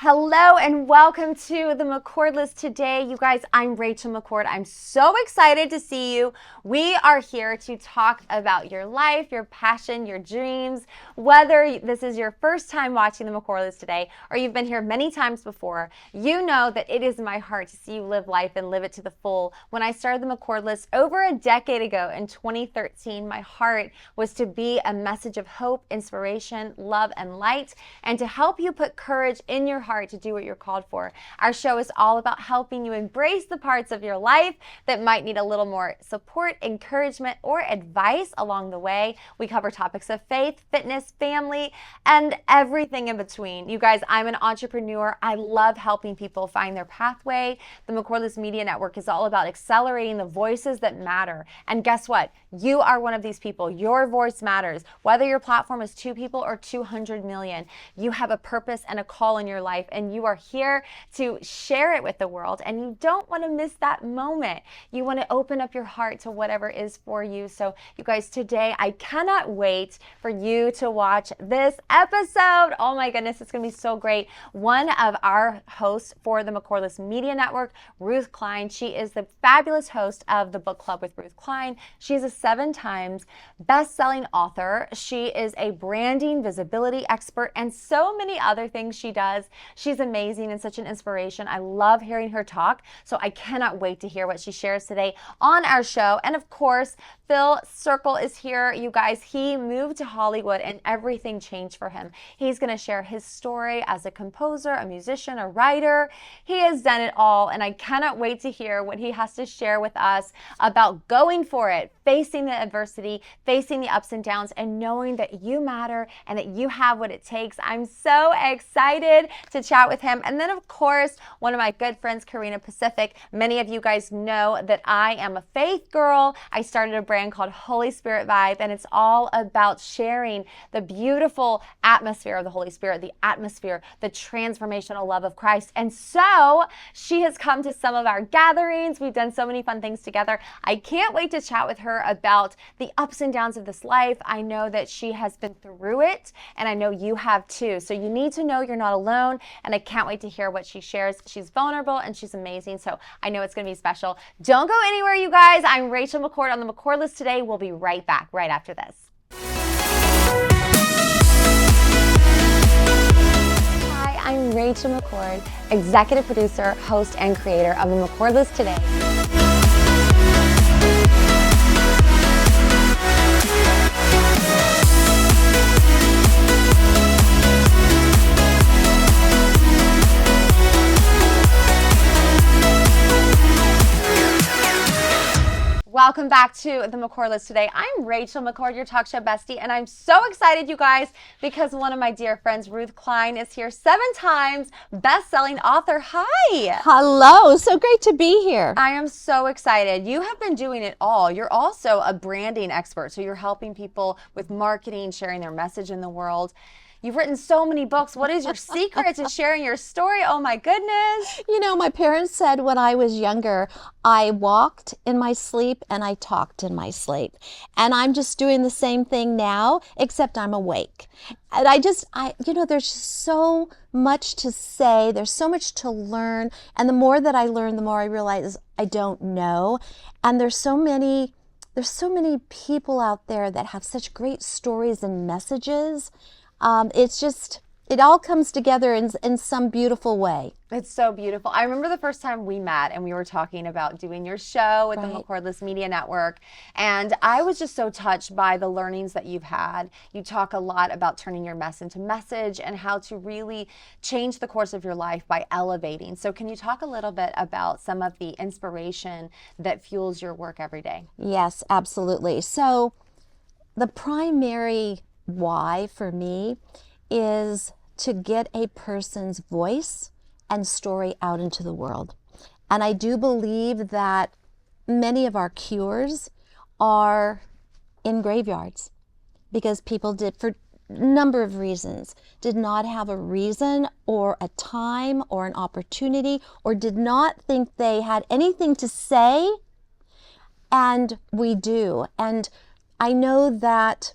Hello and welcome to the McCord List today. You guys, I'm Rachel McCord. I'm so excited to see you. We are here to talk about your life, your passion, your dreams. Whether this is your first time watching the McCord List today or you've been here many times before, you know that it is my heart to see you live life and live it to the full. When I started the McCord List over a decade ago in 2013, my heart was to be a message of hope, inspiration, love, and light, and to help you put courage in your heart to do what you're called for. Our show is all about helping you embrace the parts of your life that might need a little more support, encouragement, or advice along the way. We cover topics of faith, fitness, family, and everything in between. You guys, I'm an entrepreneur. I love helping people find their pathway. The McCord List Media Network is all about accelerating the voices that matter. And guess what? You are one of these people. Your voice matters. Whether your platform is 2 people or 200 million, you have a purpose and a call in your life, and you are here to share it with the world, and you don't want to miss that moment. You want to open up your heart to whatever is for you. So you guys, today I cannot wait for you to watch this episode. Oh my goodness, it's gonna be so great. One of our hosts for the McCord List Media Network, Ruth Klein, she is the fabulous host of the Book Club with Ruth Klein. She's a 7 times best-selling author. She is a branding visibility expert and so many other things she does. She's amazing and such an inspiration. I love hearing her talk, so I cannot wait to hear what she shares today on our show. And of course, Phil Circle is here. You guys, he moved to Hollywood and everything changed for him. He's going to share his story as a composer, a musician, a writer. He has done it all, and I cannot wait to hear what he has to share with us about going for it, facing the adversity, facing the ups and downs, and knowing that you matter and that you have what it takes. I'm so excited to chat with him. And then of course, one of my good friends, Karina Pacific. Many of you guys know that I am a faith girl. I started a brand called Holy Spirit Vibe, and it's all about sharing the beautiful atmosphere of the Holy Spirit, the atmosphere, the transformational love of Christ. And so she has come to some of our gatherings. We've done so many fun things together. I can't wait to chat with her about the ups and downs of this life. I know that she has been through it, and I know you have too. So you need to know you're not alone, and I can't wait to hear what she shares. She's vulnerable and she's amazing, so I know it's going to be special. Don't go anywhere, you guys. I'm Rachel McCord on the McCord List today. We'll be right back right after this. Hi, I'm Rachel McCord, executive producer, host, and creator of the McCord List today. Welcome back to the McCord List today. I'm Rachel McCord, your talk show bestie, and I'm so excited, you guys, because one of my dear friends, Ruth Klein, is here. 7 times best-selling author. Hi. Hello, so great to be here. I am so excited. You have been doing it all. You're also a branding expert, so you're helping people with marketing, sharing their message in the world. You've written so many books. What is your secret to sharing your story? Oh my goodness. You know, my parents said when I was younger, I walked in my sleep and I talked in my sleep. And I'm just doing the same thing now, except I'm awake. And there's just so much to say. There's so much to learn. And the more that I learn, the more I realize I don't know. And there's so many people out there that have such great stories and messages. It all comes together in some beautiful way. It's so beautiful. I remember the first time we met and we were talking about doing your show with the Right. McCord List Media Network. And I was just so touched by the learnings that you've had. You talk a lot about turning your mess into message and how to really change the course of your life by elevating. So can you talk a little bit about some of the inspiration that fuels your work every day? Yes, absolutely. So the primary why for me is to get a person's voice and story out into the world. And I do believe that many of our cures are in graveyards because people did, for a number of reasons, did not have a reason or a time or an opportunity, or did not think they had anything to say. And we do. And I know that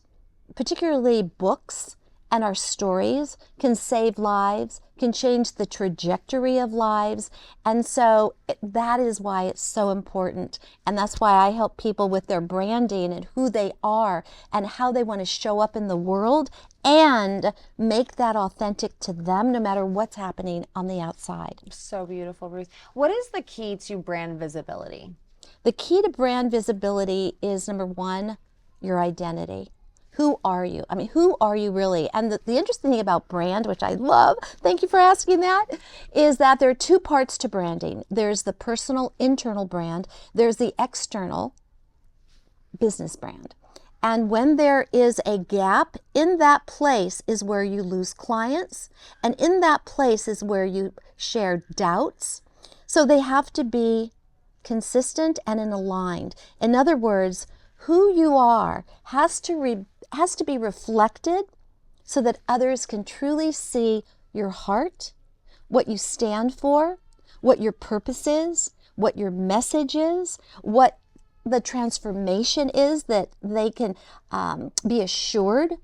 particularly books and our stories can save lives, can change the trajectory of lives. And so that is why it's so important. And that's why I help people with their branding and who they are and how they want to show up in the world and make that authentic to them no matter what's happening on the outside. So beautiful, Ruth. What is the key to brand visibility? The key to brand visibility is, number one, your identity. Who are you? I mean, who are you really? And the interesting thing about brand, which I love, thank you for asking that, is that there are two parts to branding. There's the personal internal brand. There's the external business brand. And when there is a gap, in that place is where you lose clients. And in that place is where you share doubts. So they have to be consistent and aligned. In other words, who you are has to be reflected so that others can truly see your heart, what you stand for, what your purpose is, what your message is, what the transformation is that they can be assured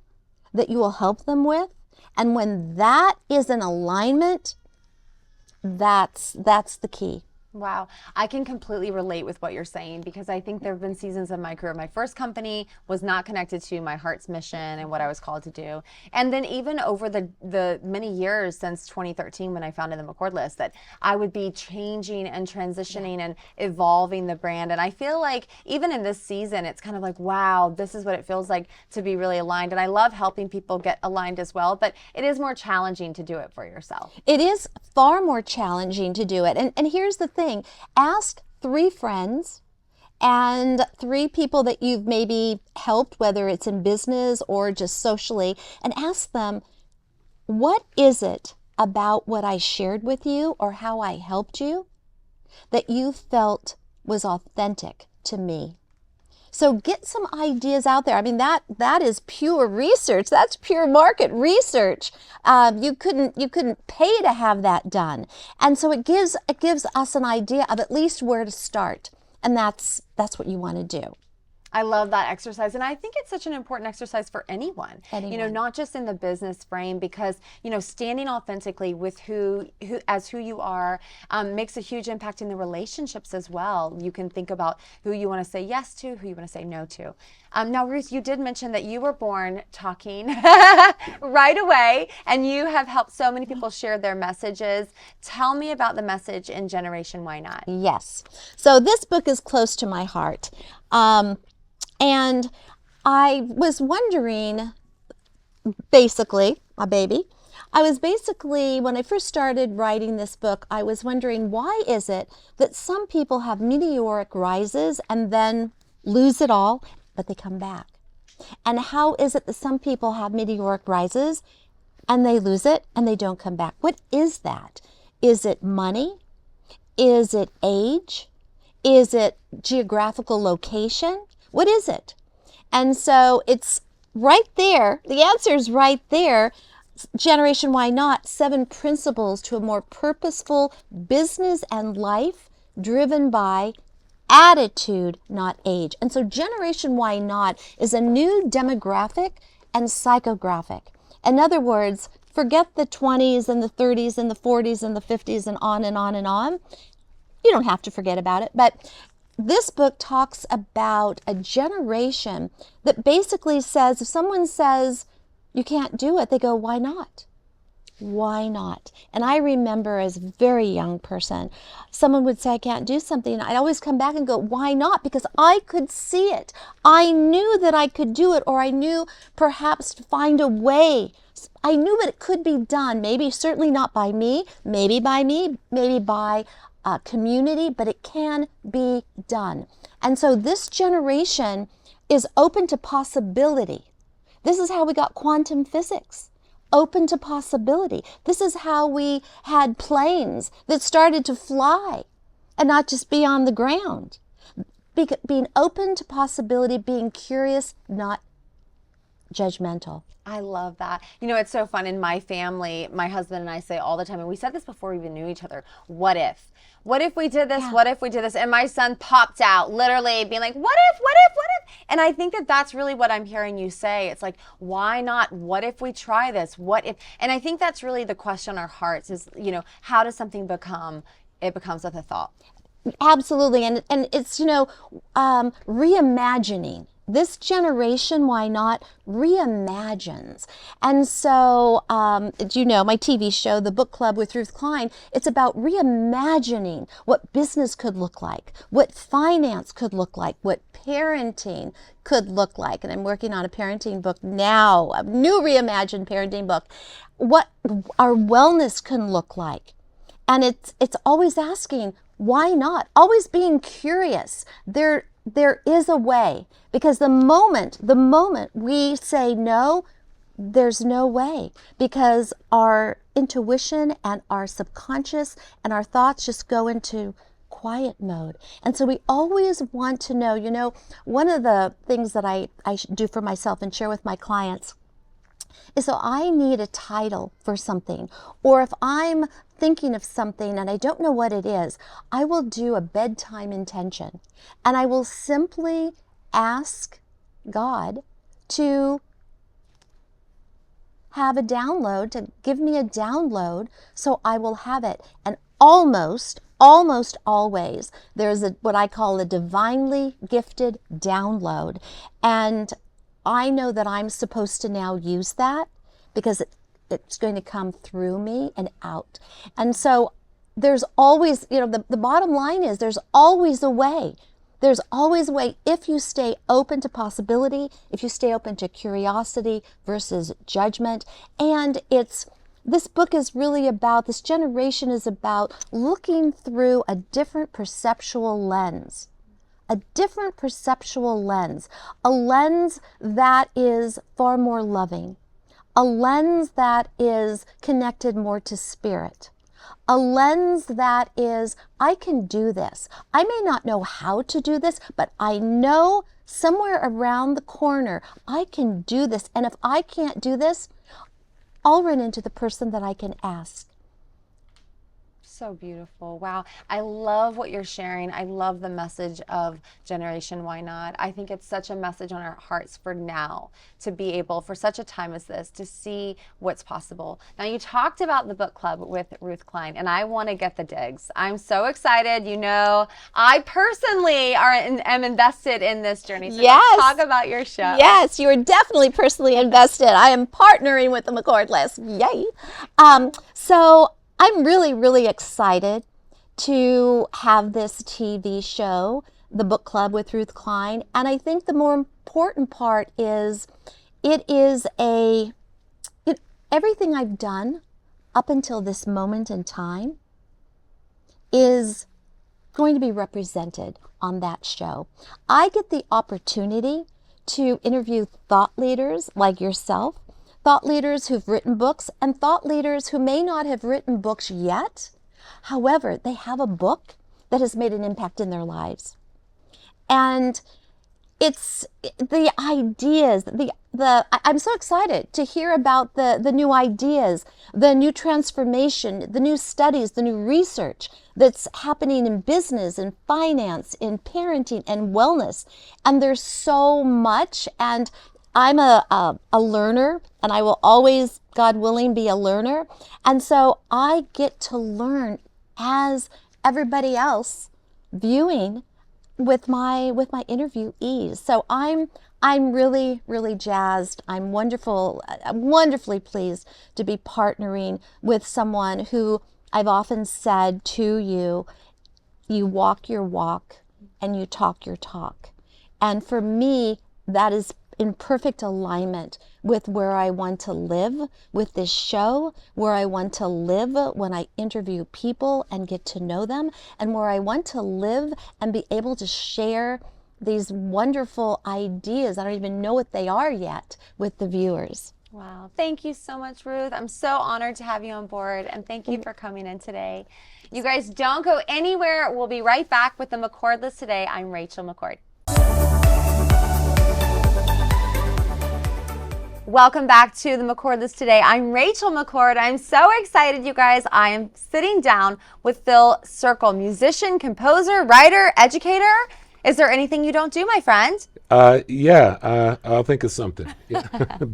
that you will help them with. And when that is in alignment, that's the key. Wow. I can completely relate with what you're saying because I think there have been seasons of my career. My first company was not connected to my heart's mission and what I was called to do. And then even over the many years since 2013 when I founded the McCord List, that I would be changing and transitioning and evolving the brand. And I feel like even in this season, it's kind of like, wow, this is what it feels like to be really aligned. And I love helping people get aligned as well, but it is more challenging to do it for yourself. It is far more challenging to do it. And here's the thing. Ask 3 friends and 3 people that you've maybe helped, whether it's in business or just socially, and ask them, what is it about what I shared with you or how I helped you that you felt was authentic to me? So get some ideas out there. I mean, that is pure research. That's pure market research. You couldn't pay to have that done. And so it gives us an idea of at least where to start. And that's what you want to do. I love that exercise. And I think it's such an important exercise for anyone. You know, not just in the business frame, because, you know, standing authentically with who you are makes a huge impact in the relationships as well. You can think about who you want to say yes to, who you want to say no to. Now, Ruth, you did mention that you were born talking right away, and you have helped so many people share their messages. Tell me about the message in Generation Why Not? Yes. So this book is close to my heart. And I was wondering, basically, when I first started writing this book, I was wondering, why is it that some people have meteoric rises and then lose it all, but they come back? And how is it that some people have meteoric rises and they lose it and they don't come back? What is that? Is it money? Is it age? Is it geographical location? What is it? And so it's right there. The answer is right there. Generation Why Not, 7 principles to a more purposeful business and life driven by attitude, not age. And so Generation Why Not is a new demographic and psychographic. In other words, forget the 20s and the 30s and the 40s and the 50s and on and on and on. You don't have to forget about it, but this book talks about a generation that basically says, if someone says you can't do it, they go, why not? Why not? And I remember as a very young person, someone would say I can't do something, and I'd always come back and go, why not? Because I could see it. I knew that I could do it, or I knew perhaps to find a way. I knew that it could be done. Maybe certainly not by me, maybe by community, but it can be done. And so this generation is open to possibility. This is how we got quantum physics, open to possibility. This is how we had planes that started to fly and not just be on the ground. Being open to possibility, being curious, not judgmental. I love that. You know, it's so fun. In my family, my husband and I say all the time, and we said this before we even knew each other, what if? What if we did this? Yeah. What if we did this? And my son popped out, literally being like, what if? And I think that that's really what I'm hearing you say. It's like, why not? What if we try this? What if? And I think that's really the question on our hearts is, how does something become? It becomes with a thought. Absolutely. And it's, reimagining. This generation, why not, reimagines. And so, my TV show, The Book Club with Ruth Klein, it's about reimagining what business could look like, what finance could look like, what parenting could look like. And I'm working on a parenting book now, a new reimagined parenting book, what our wellness can look like. And it's always asking, why not? Always being curious. There is a way, because the moment we say no, there's no way, because our intuition and our subconscious and our thoughts just go into quiet mode. And so we always want to know, one of the things that I do for myself and share with my clients is, so I need a title for something, or if I'm thinking of something and I don't know what it is, I will do a bedtime intention, and I will simply ask God to have a download, to give me a download, so I will have it. And almost always there's what I call a divinely gifted download, and I know that I'm supposed to now use that, because it's going to come through me and out. And so there's always, the bottom line is, there's always a way. There's always a way if you stay open to possibility, if you stay open to curiosity versus judgment. And this book is really about, this generation is about looking through a different perceptual lens. A different perceptual lens, a lens that is far more loving, a lens that is connected more to spirit, a lens that is, I can do this. I may not know how to do this, but I know somewhere around the corner, I can do this. And if I can't do this, I'll run into the person that I can ask. So beautiful. Wow. I love what you're sharing. I love the message of Generation Why Not. I think it's such a message on our hearts for now, to be able, for such a time as this, to see what's possible. Now, you talked about the book club with Ruth Klein, and I want to get the digs. I'm so excited. I personally am invested in this journey. So yes. Let's talk about your show. Yes, you are definitely personally invested. I am partnering with the McCord List. Yay. So I'm really, really excited to have this TV show, The Book Club with Ruth Klein. And I think the more important part is, everything I've done up until this moment in time is going to be represented on that show. I get the opportunity to interview thought leaders like yourself, thought leaders who've written books, and thought leaders who may not have written books yet. However, they have a book that has made an impact in their lives. And it's the ideas, I'm so excited to hear about the new ideas, the new transformation, the new studies, the new research that's happening in business and finance, in parenting and wellness. And there's so much, and I'm a learner, and I will always, God willing, be a learner. And so I get to learn as everybody else viewing with my interviewees. So I'm really, really jazzed. I'm wonderfully pleased to be partnering with someone who, I've often said to you, you walk your walk and you talk your talk. And for me, that is in perfect alignment with where I want to live with this show, where I want to live when I interview people and get to know them, and where I want to live and be able to share these wonderful ideas, I don't even know what they are yet, with the viewers. Wow. Thank you so much, Ruth. I'm so honored to have you on board, and thank you for coming in today. You guys don't go anywhere. We'll be right back with the McCord List today. I'm Rachel McCord. Welcome back to the McCord List today. I'm Rachel McCord. I'm so excited, you guys. I am sitting down with Phil Circle, musician, composer, writer, educator. Is there anything you don't do, my friend? I'll think of something. Yeah.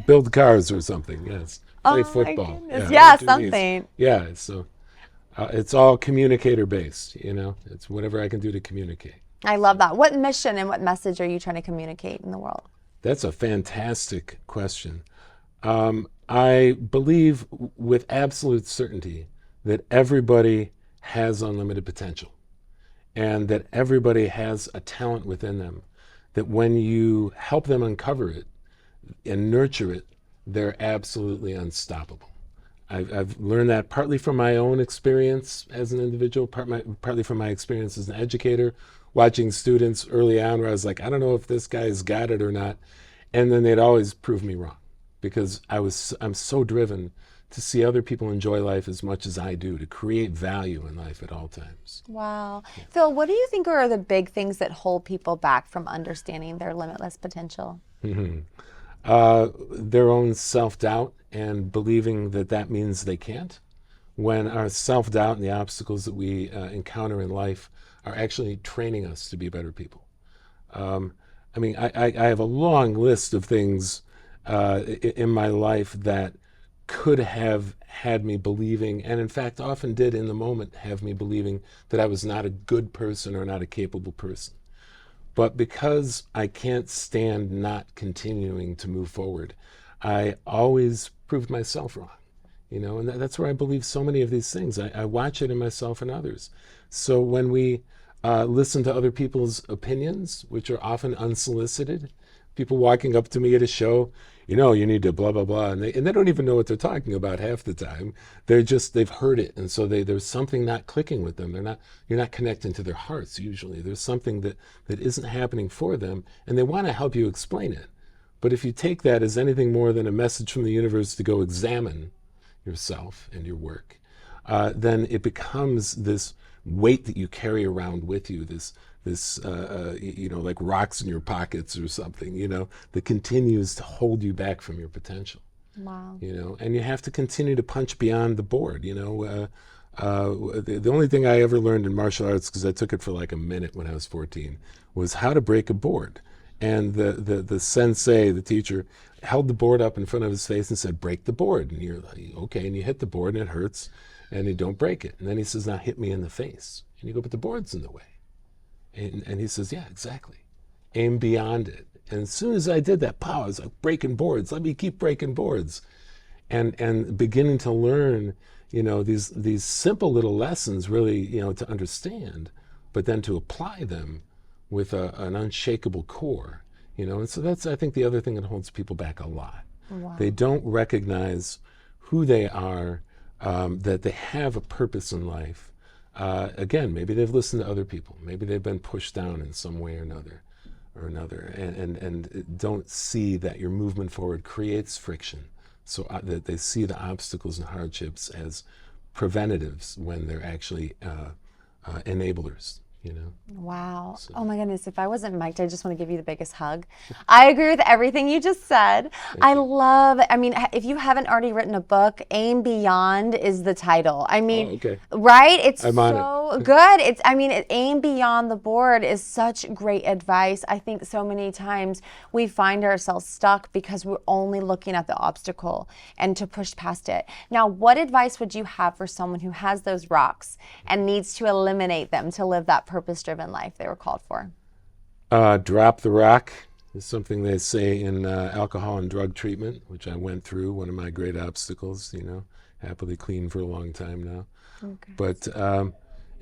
Build cars or something. Yes. Play Oh my football. goodness. Yeah, Yeah, whatever it needs. something. Yeah. So it's all communicator based. It's whatever I can do to communicate. I love So that. What mission and what message are you trying to communicate in the world? that's a fantastic question. I believe with absolute certainty that everybody has unlimited potential and that everybody has a talent within them. That when you help them uncover it and nurture it, they're absolutely unstoppable. I've learned that partly from my own experience as an individual, partly from my experience as an educator, watching students early on where I was like, I don't know if this guy's got it or not. And then they'd always prove me wrong because I'm so driven to see other people enjoy life as much as I do, to create value in life at all times. Wow. Phil, what do you think are the big things that hold people back from understanding their limitless potential? Their own self-doubt and believing that that means they can't, when our self-doubt and the obstacles that we encounter in life are actually training us to be better people. Um, I have a long list of things in my life that could have had me believing, and in fact often did in the moment have me believing that I was not a good person or not a capable person. But because I can't stand not continuing to move forward, I always proved myself wrong. And that's where I believe so many of these things. I watch it in myself and others. So when we listen to other people's opinions, which are often unsolicited, people walking up to me at a show, you need to blah, blah, blah. And they don't even know what they're talking about half the time. They've heard it. And so there's something not clicking with them. You're not connecting to their hearts usually. There's something that isn't happening for them. And they want to help you explain it. But if you take that as anything more than a message from the universe to go examine yourself and your work, then it becomes this weight that you carry around with you, this like rocks in your pockets or something, that continues to hold you back from your potential. Wow. And you have to continue to punch beyond the board. The only thing I ever learned in martial arts, because I took it for like a minute when I was 14, was how to break a board. And the sensei, the teacher, held the board up in front of his face and said, break the board. And you're like, okay, and you hit the board and it hurts, and you don't break it. And then he says, now hit me in the face. And you go, but the board's in the way. And he says, yeah, exactly. Aim beyond it. And as soon as I did that, pow, I was like, breaking boards. Let me keep breaking boards. And beginning to learn, these simple little lessons really, to understand, but then to apply them with an unshakable core, And so that's, I think, the other thing that holds people back a lot. Wow. They don't recognize who they are, that they have a purpose in life. Again, maybe they've listened to other people. Maybe they've been pushed down in some way or another, and don't see that your movement forward creates friction. So that they see the obstacles and hardships as preventatives when they're actually enablers. Wow. So, Oh my goodness. If I wasn't mic'd, I just want to give you the biggest hug. I agree with everything you just said. If you haven't already written a book, Aim Beyond is the title. okay. Right? It's I'm on so good. Aim Beyond the board is such great advice. I think so many times we find ourselves stuck because we're only looking at the obstacle and to push past it. Now, what advice would you have for someone who has those rocks and needs to eliminate them to live that purpose-driven life they were called for? Drop the rock is something they say in alcohol and drug treatment, which I went through, one of my great obstacles, happily clean for a long time now. Okay. But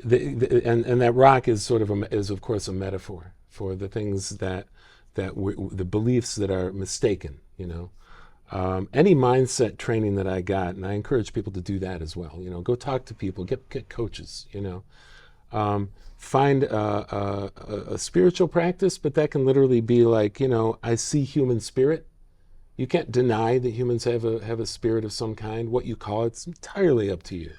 and that rock is is of course a metaphor for the things that the beliefs that are mistaken. Any mindset training that I got, and I encourage people to do that as well. Go talk to people, get coaches. Find a spiritual practice, but that can literally be like, I see human spirit. You can't deny that humans have a spirit of some kind. What you call it's entirely up to you.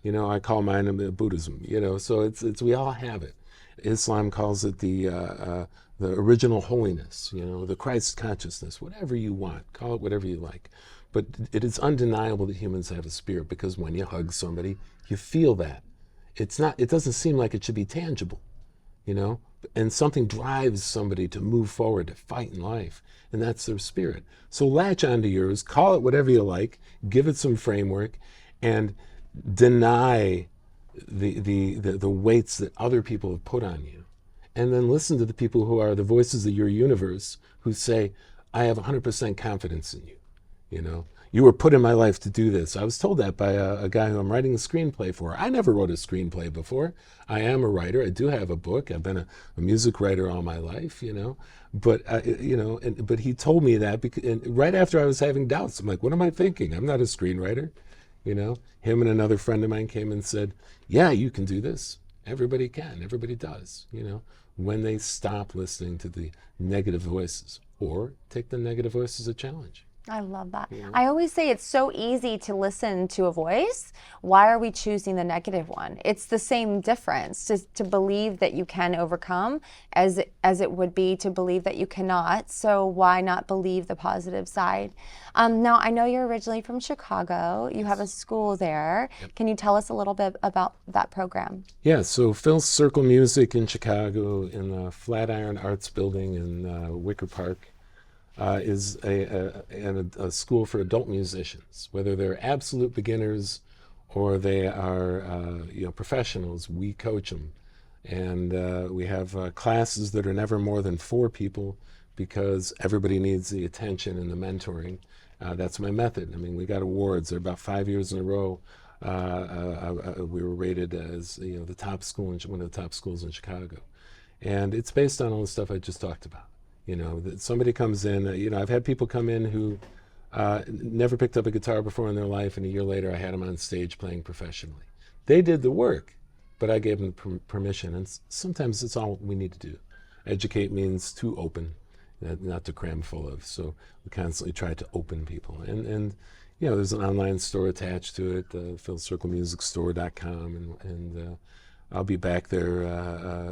I call mine Buddhism. So it's we all have it. Islam calls it the original holiness. The Christ consciousness. Whatever you want, call it whatever you like. But it is undeniable that humans have a spirit, because when you hug somebody, you feel that. It doesn't seem like it should be tangible. you know, and something drives somebody to move forward, to fight in life, and that's their spirit. So latch onto yours, call it whatever you like, give it some framework, and deny the weights that other people have put on you. And then listen to the people who are the voices of your universe who say, I have 100% confidence in you. You know, you were put in my life to do this. I was told that by a guy who I'm writing a screenplay for. I never wrote a screenplay before. I am a writer. I do have a book. I've been a music writer all my life, you know. But, but he told me that and right after I was having doubts. I'm like, what am I thinking? I'm not a screenwriter. You know, him and another friend of mine came and said, yeah, you can do this. Everybody can. Everybody does, you know, when they stop listening to the negative voices or take the negative voices as a challenge. I love that. Yeah. I always say it's so easy to listen to a voice. Why are we choosing the negative one? It's the same difference to believe that you can overcome as it would be to believe that you cannot. So why not believe the positive side? Now, I know you're originally from Chicago. You have a school there. Yep. Can you tell us a little bit about that program? Yeah, so Phil's Circle Music in Chicago in the Flatiron Arts Building in Wicker Park. Is a school for adult musicians, whether they're absolute beginners or they are professionals. We coach them, and we have classes that are never more than 4 people because everybody needs the attention and the mentoring. That's my method. I mean, we got awards. They're about 5 years in a row. We were rated as the top school one of the top schools in Chicago, and it's based on all the stuff I just talked about. You know, that somebody comes in, I've had people come in who never picked up a guitar before in their life, and a year later I had them on stage playing professionally. They did the work, but I gave them permission, and sometimes it's all we need to do. Educate means to open, not to cram full of, so we constantly try to open people. And there's an online store attached to it, philcirclemusicstore.com, and I'll be back there.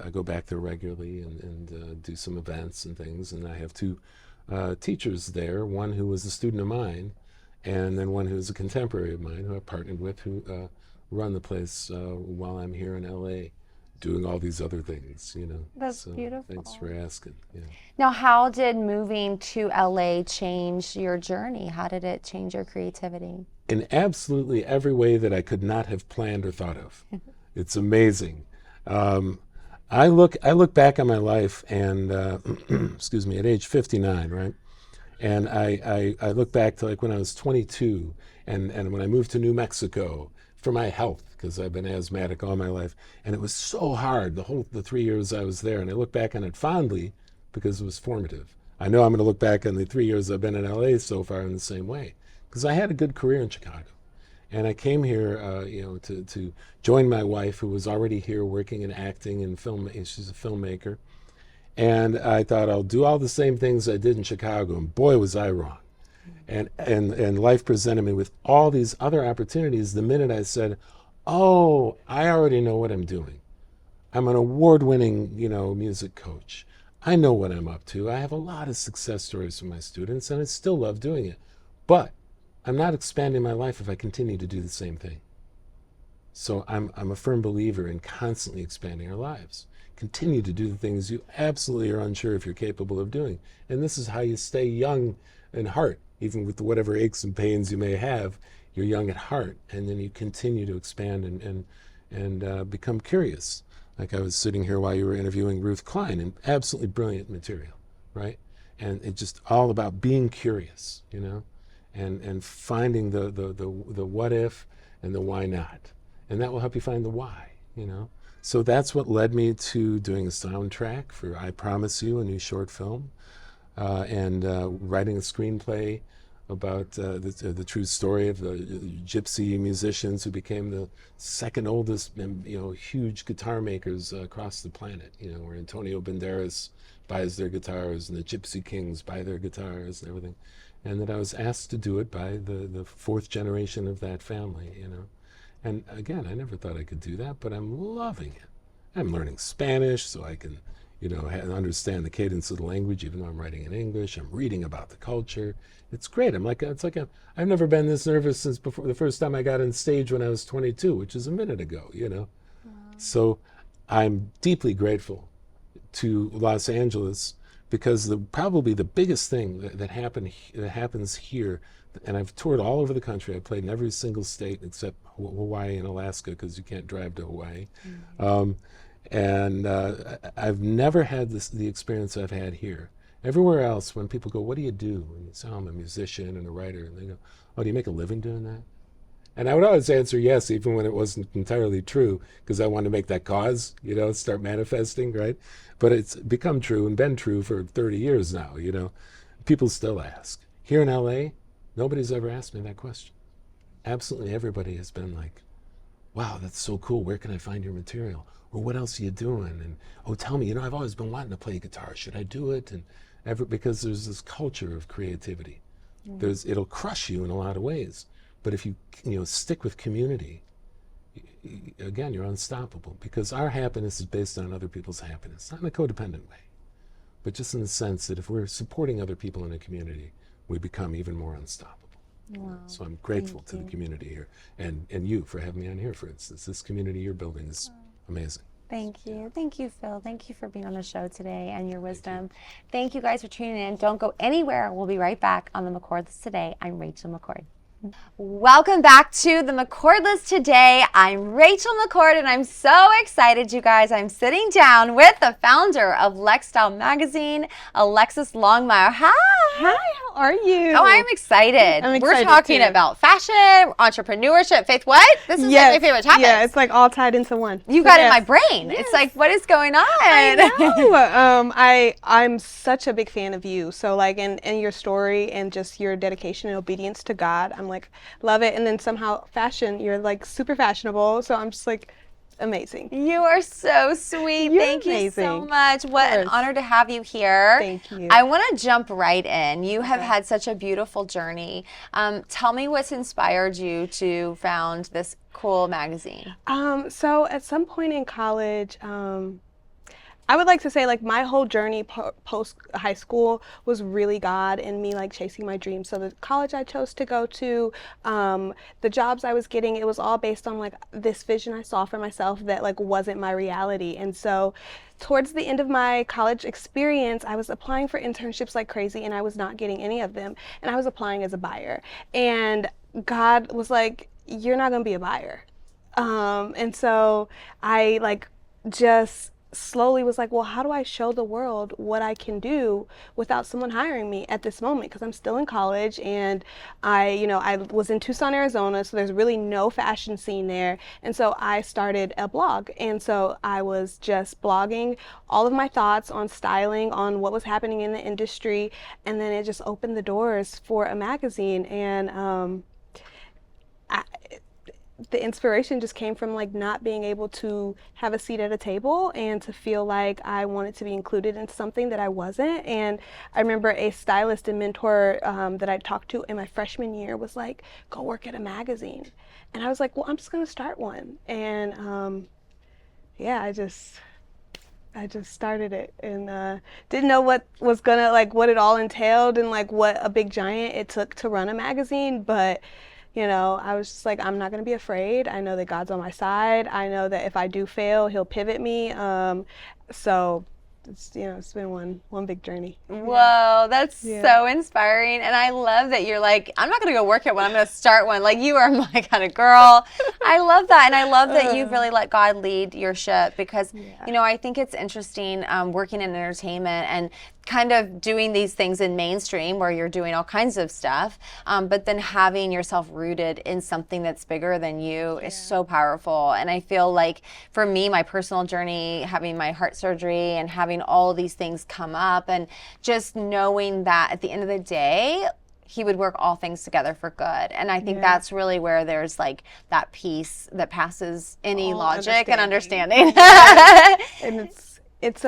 I go back there regularly and do some events and things. And I have 2 teachers there, one who was a student of mine, and then one who's a contemporary of mine who I partnered with, who run the place while I'm here in LA doing all these other things, That's beautiful. Thanks for asking. Yeah. Now, how did moving to LA change your journey? How did it change your creativity? In absolutely every way that I could not have planned or thought of. It's amazing. I look back on my life and, excuse me, at age 59, right? And I look back to like when I was 22 and when I moved to New Mexico for my health, because I've been asthmatic all my life. And it was so hard, the 3 years I was there. And I look back on it fondly because it was formative. I know I'm going to look back on the 3 years I've been in LA so far in the same way, because I had a good career in Chicago. And I came here, to join my wife, who was already here working in acting and film. She's a filmmaker. And I thought, I'll do all the same things I did in Chicago. And boy, was I wrong. And life presented me with all these other opportunities the minute I said, oh, I already know what I'm doing. I'm an award-winning, music coach. I know what I'm up to. I have a lot of success stories from my students, and I still love doing it. But I'm not expanding my life if I continue to do the same thing. So I'm a firm believer in constantly expanding our lives. Continue to do the things you absolutely are unsure if you're capable of doing. And this is how you stay young in heart, even with whatever aches and pains you may have. You're young at heart, and then you continue to expand and become curious. Like I was sitting here while you were interviewing Ruth Klein, and absolutely brilliant material, right? And it's just all about being curious, and finding the what if and the why not. And that will help you find the why, So that's what led me to doing a soundtrack for I Promise You, a new short film, and writing a screenplay about the true story of the gypsy musicians who became the second oldest, huge guitar makers across the planet, where Antonio Banderas buys their guitars and the Gypsy Kings buy their guitars and everything. And that I was asked to do it by the 4th generation of that family, And again, I never thought I could do that, but I'm loving it. I'm learning Spanish so I can, understand the cadence of the language, even though I'm writing in English. I'm reading about the culture. It's great. I've never been this nervous since before the first time I got on stage when I was 22, which is a minute ago, Wow. So I'm deeply grateful to Los Angeles because probably the biggest thing that happens here, and I've toured all over the country. I played in every single state except Hawaii and Alaska because you can't drive to Hawaii. I've never had the experience I've had here. Everywhere else, when people go, what do you do? And you say, oh, I'm a musician and a writer. And they go, oh, do you make a living doing that? And I would always answer yes, even when it wasn't entirely true, because I wanted to make that cause, start manifesting, right? But it's become true and been true for 30 years now, People still ask. Here in LA, nobody's ever asked me that question. Absolutely everybody has been like, wow, that's so cool. Where can I find your material? Or what else are you doing? And, oh, tell me, I've always been wanting to play guitar. Should I do it? And because there's this culture of creativity. It'll crush you in a lot of ways. But if you stick with community, again, you're unstoppable, because our happiness is based on other people's happiness, not in a codependent way, but just in the sense that if we're supporting other people in a community, we become even more unstoppable. Wow. So I'm grateful to the community here, and you for having me on here, for instance. This community you're building is amazing. Thank you. Thank you, Phil. Thank you for being on the show today and your wisdom. Thank you guys for tuning in. Don't go anywhere. We'll be right back on the McCord List Today. I'm Rachel McCord. Welcome back to the McCord List Today. I'm Rachel McCord, and I'm so excited, you guys. I'm sitting down with the founder of Lexstyle Magazine, Alexis Longmire. Hi. Hi, how are you? Oh, I'm excited. I'm We're excited talking too. about fashion, entrepreneurship, faith. What? This is like my favorite topic. Yeah, it's like all tied into one. You got it in my brain. It's like, what is going on? I know. I'm such a big fan of you. So like in your story and just your dedication and obedience to God, I'm like, love it. And then somehow fashion, you're like super fashionable. So I'm just like, amazing. You are so sweet. You're Thank you so amazing. much. What an honor to have you here. Thank you. I want to jump right in. You have had such a beautiful journey. Tell me what's inspired you to found this cool magazine. So at some point in college, I would like to say like my whole journey post high school was really God and me like chasing my dreams. So the college I chose to go to, the jobs I was getting, it was all based on like this vision I saw for myself that like wasn't my reality. And so towards the end of my college experience, I was applying for internships like crazy and I was not getting any of them. And I was applying as a buyer. And God was like, you're not gonna be a buyer. And so I like just slowly was like, well, how do I show the world what I can do without someone hiring me at this moment? Because I'm still in college and I was in Tucson, Arizona, so there's really no fashion scene there. And so I started a blog. And so I was just blogging all of my thoughts on styling, on what was happening in the industry. And then it just opened the doors for a magazine. And the inspiration just came from like not being able to have a seat at a table and to feel like I wanted to be included in something that I wasn't. And I remember a stylist and mentor that I talked to in my freshman year was like, go work at a magazine. And I was like, well, I'm just gonna start one. And I just started it and didn't know what was gonna what it all entailed and like what a big giant it took to run a magazine, but I was just like, I'm not going to be afraid. I know that God's on my side. I know that if I do fail, he'll pivot me. So it's been one big journey. Whoa, that's so inspiring. And I love that you're like, I'm not going to go work at one. I'm going to start one. Like, you are my kind of girl. I love that. And I love that you've really let God lead your ship because, I think it's interesting working in entertainment and kind of doing these things in mainstream where you're doing all kinds of stuff, but then having yourself rooted in something that's bigger than you is so powerful. And I feel like for me, my personal journey, having my heart surgery and having all these things come up and just knowing that at the end of the day, he would work all things together for good. And I think that's really where there's like that peace that passes any logic and understanding. And it's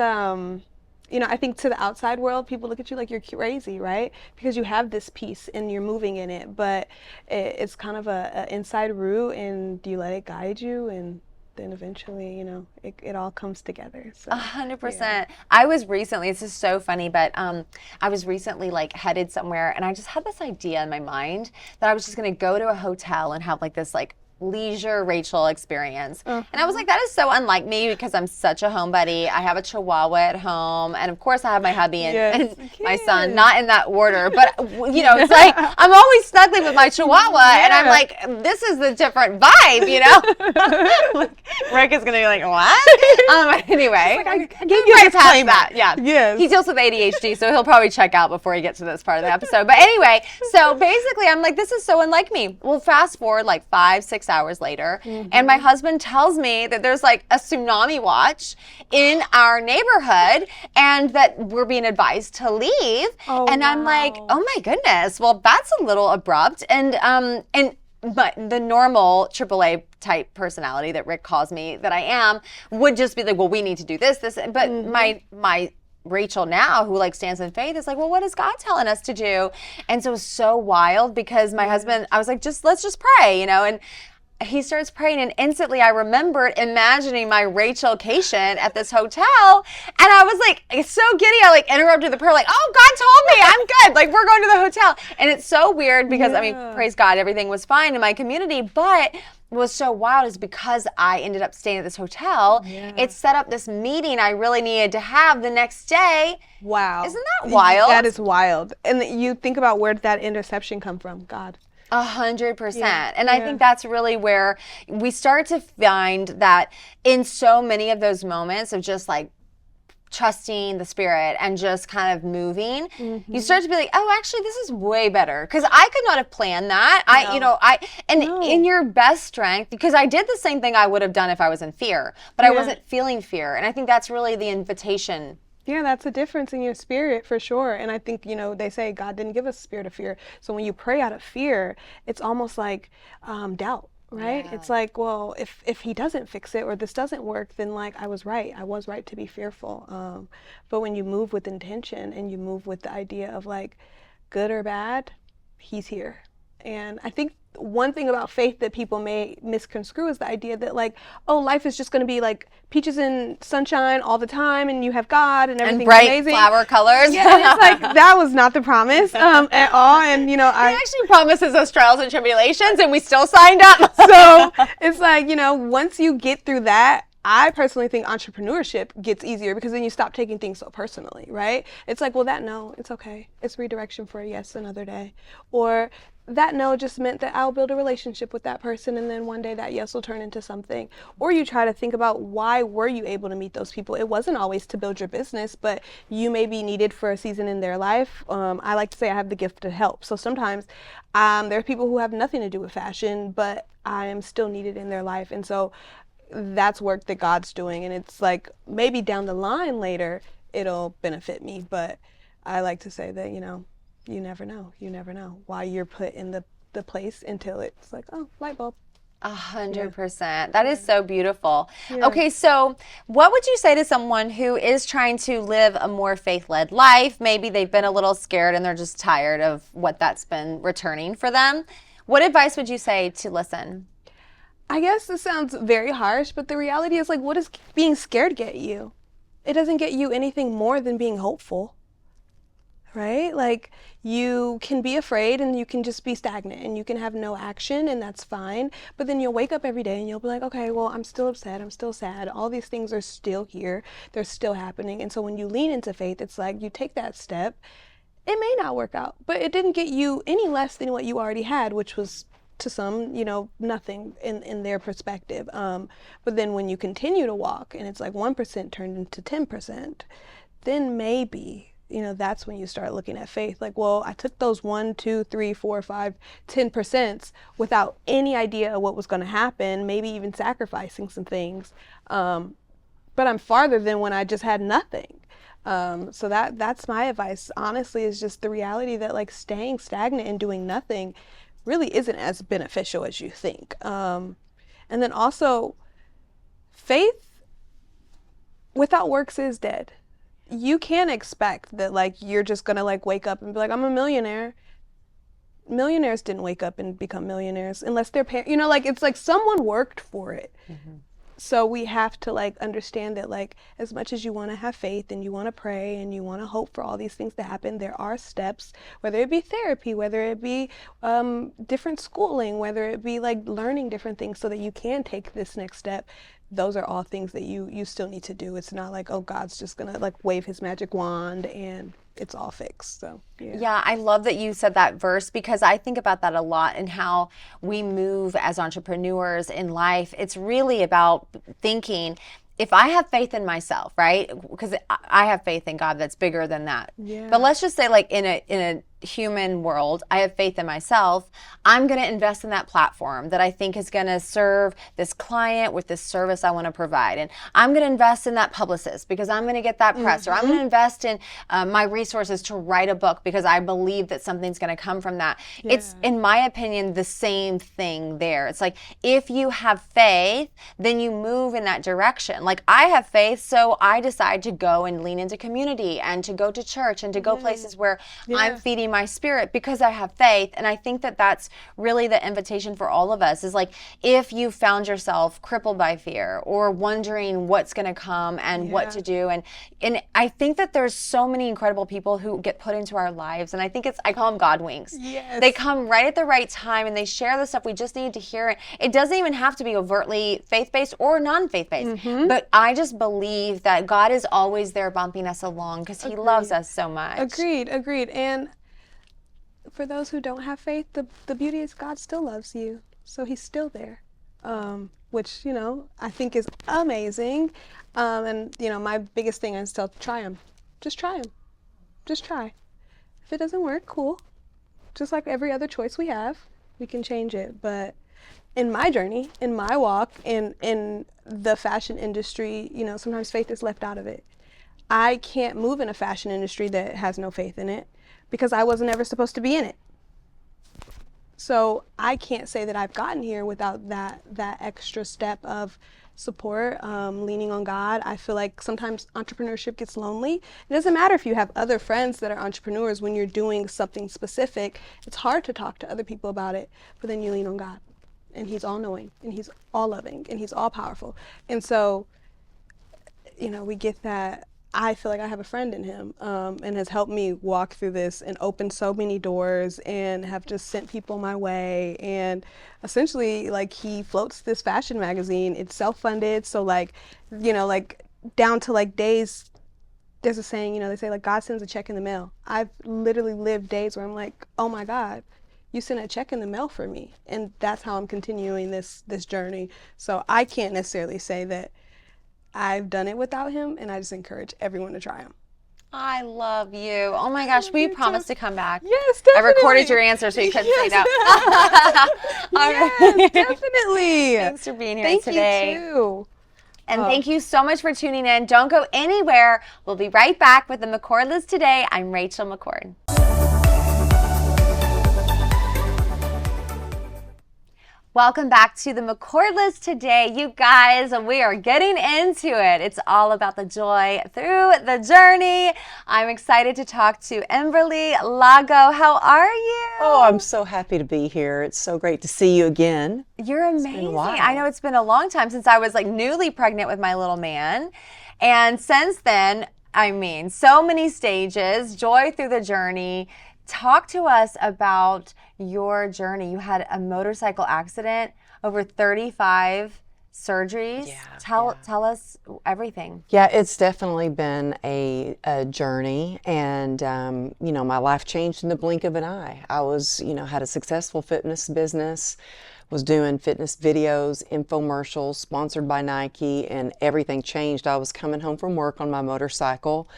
I think to the outside world, people look at you like you're crazy, right? Because you have this peace and you're moving in it, but it's kind of a inside route and you let it guide you and then eventually, it all comes together. So 100%. I was recently, this is so funny, but I was recently like headed somewhere and I just had this idea in my mind that I was just going to go to a hotel and have like this like leisure Rachel experience. And I was like, that is so unlike me because I'm such a homebody. I have a Chihuahua at home. And of course I have my hubby and my son, not in that order. But, you know, it's like I'm always snuggling with my Chihuahua. And I'm like, this is the different vibe, you know? Like, Rick is going to be like, what? Anyway. I gave you a disclaimer. That. Yeah. Yes. He deals with ADHD, so he'll probably check out before he gets to this part of the episode. But anyway, so basically I'm like, this is so unlike me. Well, fast forward like 5-6 hours later, and my husband tells me that there's like a tsunami watch in our neighborhood and that we're being advised to leave. And I'm like, oh my goodness, well, that's a little abrupt. But the normal AAA type personality that Rick calls me that I am would just be like, well, we need to do this. But my Rachel now, who like stands in faith, is like, well, what is God telling us to do? And so it was so wild because my husband, I was like, let's just pray, you know, and he starts praying, and instantly I remembered imagining my Rachel-cation at this hotel, and I was like, it's so giddy. I like interrupted the prayer, like, oh, God told me I'm good. Like, we're going to the hotel. And it's so weird because, I mean, praise God, everything was fine in my community, but what was so wild is because I ended up staying at this hotel, it set up this meeting I really needed to have the next day. Wow. Isn't that wild? That is wild. And you think about where did that interception come from? God. 100%. And I think that's really where we start to find that in so many of those moments of just like trusting the Spirit and just kind of moving, you start to be like, oh, actually, this is way better. Because I could not have planned that. In your best strength, because I did the same thing I would have done if I was in fear, but I wasn't feeling fear. And I think that's really the invitation. Yeah, that's a difference in your spirit for sure. And I think, you know, they say God didn't give us a spirit of fear. So when you pray out of fear, it's almost like doubt, right? Yeah. It's like, well, if he doesn't fix it or this doesn't work, then like I was right to be fearful. But when you move with intention and you move with the idea of like good or bad, he's here. And I think one thing about faith that people may misconstrue is the idea that like, oh, life is just going to be like peaches and sunshine all the time and you have God and everything's bright amazing. Flower colors. Yeah, and it's like, that was not the promise at all. And, you know, He actually promises us trials and tribulations and we still signed up. So it's like, you know, once you get through that, I personally think entrepreneurship gets easier because then you stop taking things so personally, right? It's like, well, it's okay. It's redirection for a yes another day. Or that no just meant that I'll build a relationship with that person and then one day that yes will turn into something. Or you try to think about why were you able to meet those people? It wasn't always to build your business, but you may be needed for a season in their life. I like to say I have the gift to help. So sometimes there are people who have nothing to do with fashion, but I am still needed in their life. And so that's work that God's doing. And it's like maybe down the line later, it'll benefit me. But I like to say that, you know, you never know. You never know why you're put in the place until it's like, oh, light bulb. 100%. That is so beautiful. Yeah. Okay, so what would you say to someone who is trying to live a more faith-led life? Maybe they've been a little scared and they're just tired of what that's been returning for them. What advice would you say to listen? I guess this sounds very harsh, but the reality is like, what does being scared get you? It doesn't get you anything more than being hopeful. Right? Like you can be afraid and you can just be stagnant and you can have no action and that's fine. But then you'll wake up every day and you'll be like, okay, well, I'm still upset. I'm still sad. All these things are still here. They're still happening. And so when you lean into faith, it's like you take that step. It may not work out, but it didn't get you any less than what you already had, which was to some, you know, nothing in their perspective. But then when you continue to walk and it's like 1% turned into 10%, then maybe, you know, that's when you start looking at faith. Like, well, I took those 1, 2, 3, 4, 5, 10% without any idea of what was going to happen, maybe even sacrificing some things. But I'm farther than when I just had nothing. So that's my advice, honestly, is just the reality that like staying stagnant and doing nothing really isn't as beneficial as you think. And then also, faith without works is dead. You can't expect that like you're just gonna like wake up and be like, I'm a millionaire. Millionaires didn't wake up and become millionaires unless their parents, you know, like it's like someone worked for it. So we have to like understand that like as much as you want to have faith and you want to pray and you want to hope for all these things to happen, there are steps, whether it be therapy, whether it be different schooling, whether it be like learning different things so that you can take this next step. Those are all things that you still need to do. It's not like, oh, God's just gonna like wave his magic wand and it's all fixed. So yeah, I love that you said that verse, because I think about that a lot and how we move as entrepreneurs in life. It's really about thinking, if I have faith in myself, right? Because I have faith in God that's bigger than that. Yeah. But let's just say, like in a human world, I have faith in myself. I'm going to invest in that platform that I think is going to serve this client with this service I want to provide. And I'm going to invest in that publicist because I'm going to get that press, or I'm going to invest in my resources to write a book because I believe that something's going to come from that. Yeah. It's, in my opinion, the same thing there. It's like, if you have faith, then you move in that direction. Like, I have faith, so I decide to go and lean into community and to go to church and to go places where I'm feeding my spirit because I have faith. And I think that that's really the invitation for all of us, is like, if you found yourself crippled by fear or wondering what's going to come and what to do. And I think that there's so many incredible people who get put into our lives. And I think I call them God winks. Yes. They come right at the right time and they share the stuff we just need to hear. It doesn't even have to be overtly faith-based or non-faith-based. But I just believe that God is always there bumping us along because he loves us so much. Agreed. And for those who don't have faith, the beauty is God still loves you. So he's still there, which, you know, I think is amazing. And, you know, my biggest thing is to try him. Just try him. Just try. If it doesn't work, cool. Just like every other choice we have, we can change it. But in my journey, in my walk, in the fashion industry, you know, sometimes faith is left out of it. I can't move in a fashion industry that has no faith in it because I wasn't ever supposed to be in it. So I can't say that I've gotten here without that extra step of support, leaning on God. I feel like sometimes entrepreneurship gets lonely. It doesn't matter if you have other friends that are entrepreneurs. When you're doing something specific, it's hard to talk to other people about it, but then you lean on God. And he's all knowing, and he's all loving, and he's all powerful. And so, you know, we get that. I feel like I have a friend in him, and has helped me walk through this and opened so many doors and have just sent people my way. And essentially, like, he floats this fashion magazine. It's self-funded. So like, you know, like down to like days, there's a saying, you know, they say like God sends a check in the mail. I've literally lived days where I'm like, oh my God, you sent a check in the mail for me. And that's how I'm continuing this journey. So I can't necessarily say that I've done it without him, and I just encourage everyone to try him. I love you. Oh my gosh, will you promise to come back? Yes, definitely. I recorded your answer so you couldn't say no. Yes, definitely. Thanks for being here Thank today. you too. And thank you so much for tuning in. Don't go anywhere. We'll be right back with the McCord List today. I'm Rachel McCord. Welcome back to the McCord List today. You guys, we are getting into it. It's all about the joy through the journey. I'm excited to talk to Emberly Lago. How are you? Oh, I'm so happy to be here. It's so great to see you again. You're amazing. been a while. I know it's been a long time since I was like newly pregnant with my little man. And since then, I mean, so many stages, joy through the journey. Talk to us about your journey. You had a motorcycle accident, over 35 surgeries. Yeah, Tell us everything. Yeah, it's definitely been a journey, and you know, my life changed in the blink of an eye. I was, you know, had a successful fitness business, was doing fitness videos, infomercials, sponsored by Nike, and everything changed. I was coming home from work on my motorcycle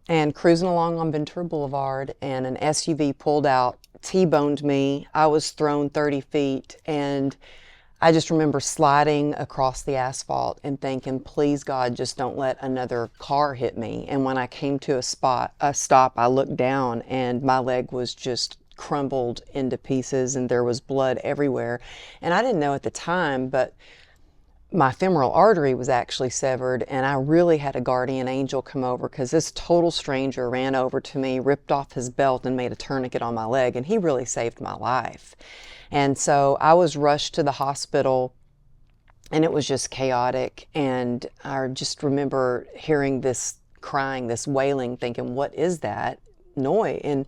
and cruising along on Ventura Boulevard, and an SUV pulled out, T-boned me. I was thrown 30 feet, and I just remember sliding across the asphalt and thinking, please God, just don't let another car hit me. And when I came to a stop, I looked down and my leg was just crumbled into pieces and there was blood everywhere. And I didn't know at the time, but my femoral artery was actually severed, and I really had a guardian angel come over because this total stranger ran over to me, ripped off his belt and made a tourniquet on my leg, and he really saved my life. And so I was rushed to the hospital and it was just chaotic. And I just remember hearing this crying, this wailing, thinking, what is that noise? And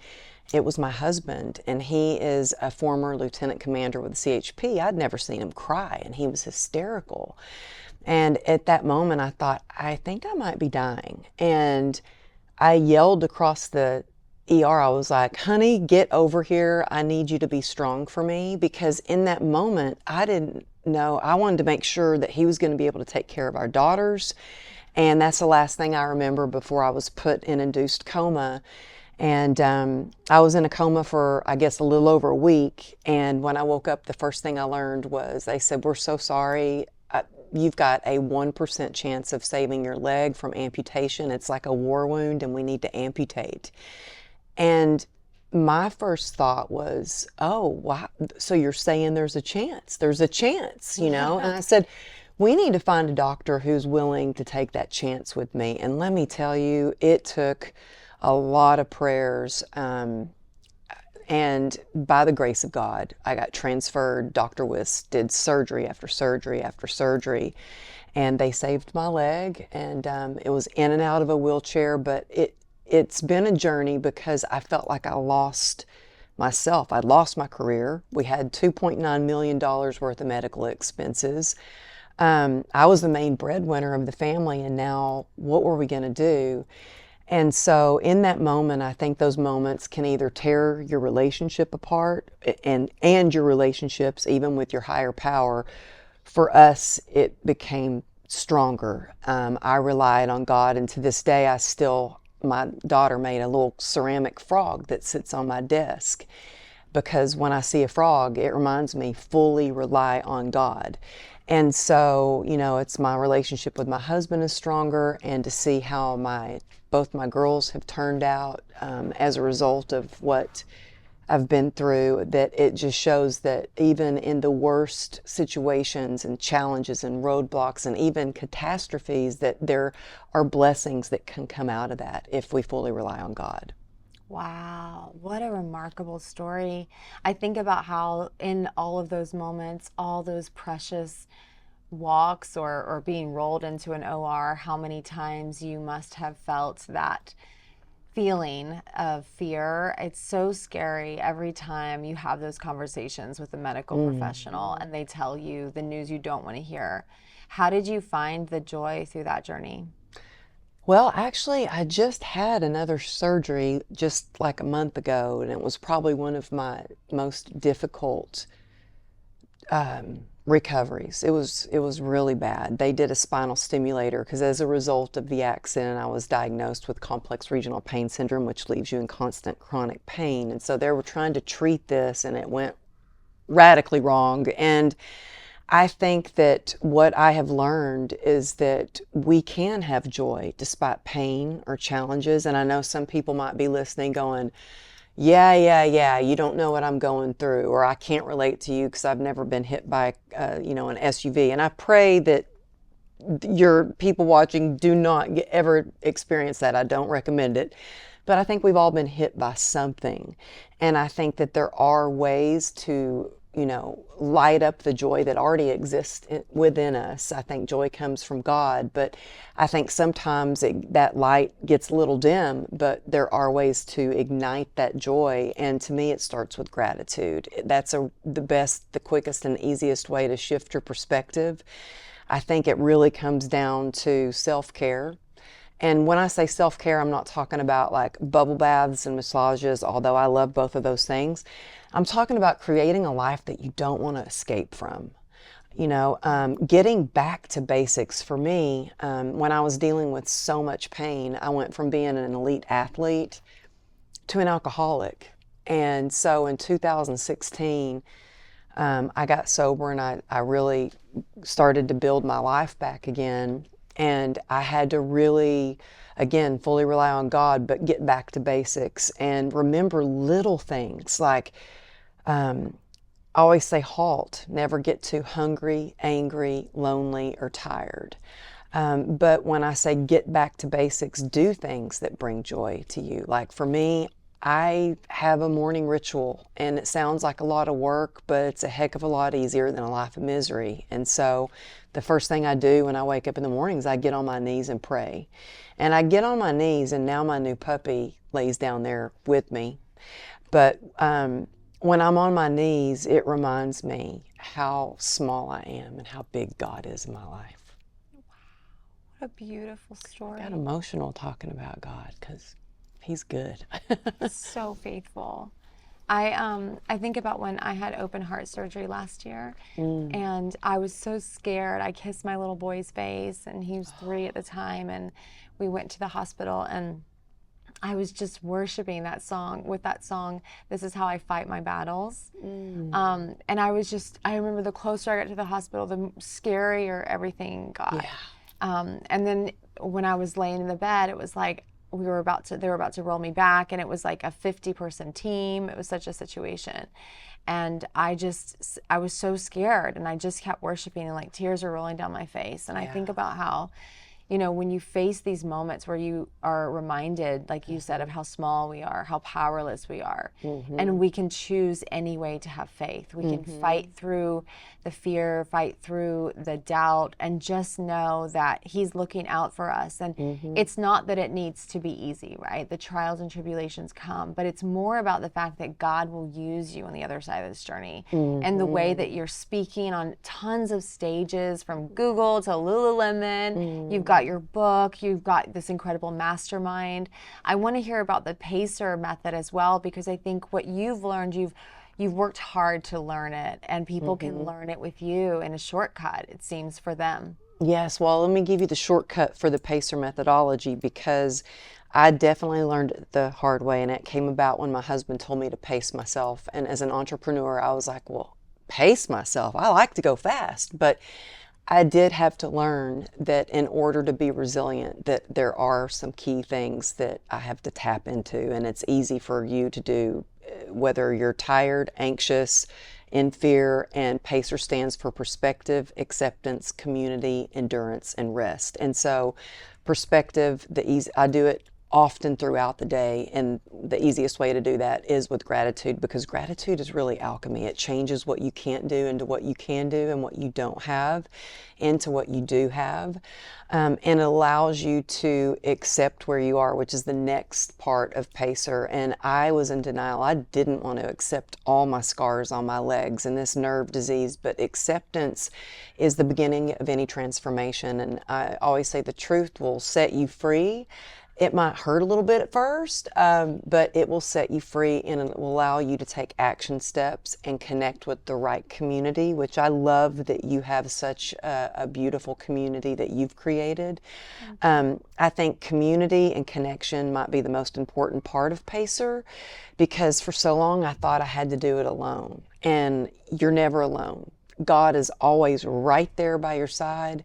it was my husband, and he is a former lieutenant commander with the CHP. I'd never seen him cry, and he was hysterical. And at that moment, I thought, I think I might be dying. And I yelled across the ER. I was like, honey, get over here. I need you to be strong for me. Because in that moment, I didn't know. I wanted to make sure that he was going to be able to take care of our daughters. And that's the last thing I remember before I was put in induced coma. And I was in a coma for, I guess, a little over a week. And when I woke up, the first thing I learned was they said, we're so sorry. You've got a 1% chance of saving your leg from amputation. It's like a war wound, and we need to amputate. And my first thought was, oh, wow, so you're saying there's a chance? There's a chance, you know? And I said, we need to find a doctor who's willing to take that chance with me. And let me tell you, it took a lot of prayers. And by the grace of God, I got transferred. Dr. Wiss did surgery after surgery after surgery, and they saved my leg. And it was in and out of a wheelchair, but it's been a journey because I felt like I lost myself. I'd lost my career. We had $2.9 million worth of medical expenses. I was the main breadwinner of the family, and now what were we going to do? And so in that moment, I think those moments can either tear your relationship apart and your relationships, even with your higher power. For us, it became stronger. I relied on God, and to this day, my daughter made a little ceramic frog that sits on my desk, because when I see a frog, it reminds me fully rely on God. And so, you know, it's my relationship with my husband is stronger, and to see how both my girls have turned out as a result of what I've been through, that it just shows that even in the worst situations and challenges and roadblocks and even catastrophes, that there are blessings that can come out of that if we fully rely on God. Wow, what a remarkable story. I think about how in all of those moments, all those precious walks or being rolled into an OR, how many times you must have felt that feeling of fear. It's so scary every time you have those conversations with a medical professional and they tell you the news you don't want to hear. How did you find the joy through that journey? Well, actually, I just had another surgery just like a month ago, and it was probably one of my most difficult recoveries. It was really bad. They did a spinal stimulator because as a result of the accident, I was diagnosed with complex regional pain syndrome, which leaves you in constant chronic pain. And so they were trying to treat this, and it went radically wrong. And I think that what I have learned is that we can have joy despite pain or challenges. And I know some people might be listening going, yeah, you don't know what I'm going through, or I can't relate to you because I've never been hit by, an SUV. And I pray that your people watching do not ever experience that. I don't recommend it. But I think we've all been hit by something. And I think that there are ways to light up the joy that already exists within us. I think joy comes from God, but I think sometimes that light gets a little dim, but there are ways to ignite that joy. And to me, it starts with gratitude. That's the best, the quickest, and easiest way to shift your perspective. I think it really comes down to self-care. And when I say self-care, I'm not talking about like bubble baths and massages, although I love both of those things. I'm talking about creating a life that you don't want to escape from. Getting back to basics. For me, when I was dealing with so much pain, I went from being an elite athlete to an alcoholic. And so in 2016, I got sober, and I really started to build my life back again. And I had to really, again, fully rely on God, but get back to basics and remember little things like, I always say halt, never get too hungry, angry, lonely, or tired. But when I say get back to basics, do things that bring joy to you. Like for me, I have a morning ritual, and it sounds like a lot of work, but it's a heck of a lot easier than a life of misery. And so the first thing I do when I wake up in the morning is I get on my knees and pray. And I get on my knees, and now my new puppy lays down there with me. But when I'm on my knees, it reminds me how small I am and how big God is in my life. What a beautiful story. I got emotional talking about God because He's good. So faithful. I think about when I had open heart surgery last year, and I was so scared. I kissed my little boy's face, and he was 3 at the time, and we went to the hospital, and I was just worshiping that song, "This Is How I Fight My Battles." And I remember the closer I got to the hospital, the scarier everything got. Yeah. And then when I was laying in the bed, it was like they were about to roll me back, and it was like a 50-person team. It was such a situation. And I was so scared, and I just kept worshiping, and like tears were rolling down my face. And I think about how, when you face these moments where you are reminded, like you said, of how small we are, how powerless we are, and we can choose any way to have faith. We can fight through the fear, fight through the doubt, and just know that He's looking out for us. And it's not that it needs to be easy, right? The trials and tribulations come, but it's more about the fact that God will use you on the other side of this journey. And the way that you're speaking on tons of stages, from Google to Lululemon, you've got your book, you've got this incredible mastermind. I want to hear about the PACER method as well, because I think what you've learned, you've worked hard to learn it, and people can learn it with you in a shortcut, it seems, for them. Yes, well, let me give you the shortcut for the PACER methodology, because I definitely learned it the hard way, and it came about when my husband told me to pace myself. And as an entrepreneur, I was like, well, pace myself? I like to go fast. But I did have to learn that in order to be resilient, that there are some key things that I have to tap into, and it's easy for you to do, whether you're tired, anxious, in fear. And PACER stands for perspective, acceptance, community, endurance, and rest. And so perspective, I do it often throughout the day, and the easiest way to do that is with gratitude, because gratitude is really alchemy. It changes what you can't do into what you can do, and what you don't have into what you do have, and it allows you to accept where you are, which is the next part of PACER. And I was in denial. I didn't want to accept all my scars on my legs and this nerve disease, but acceptance is the beginning of any transformation. And I always say the truth will set you free. It might hurt a little bit at first, but it will set you free, and it will allow you to take action steps and connect with the right community, which I love that you have such a beautiful community that you've created. I think community and connection might be the most important part of PACER, because for so long I thought I had to do it alone, and you're never alone. God is always right there by your side,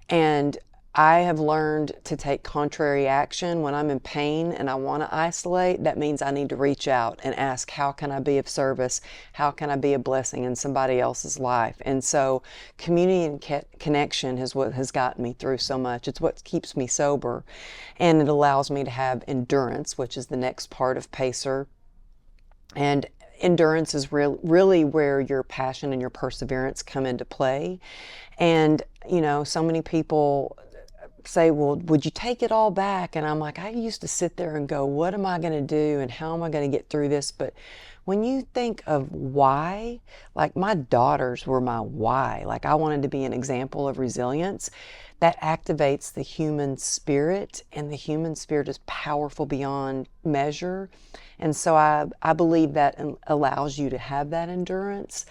and I have learned to take contrary action. When I'm in pain and I want to isolate, that means I need to reach out and ask, how can I be of service? How can I be a blessing in somebody else's life? And so community and connection is what has gotten me through so much. It's what keeps me sober. And it allows me to have endurance, which is the next part of PACER. And endurance is really where your passion and your perseverance come into play. And, so many people say, well, would you take it all back? And I'm like, I used to sit there and go, what am I going to do, and how am I going to get through this? But when you think of why, like my daughters were my why, like I wanted to be an example of resilience. That activates the human spirit, and the human spirit is powerful beyond measure. And so I believe that allows you to have that endurance.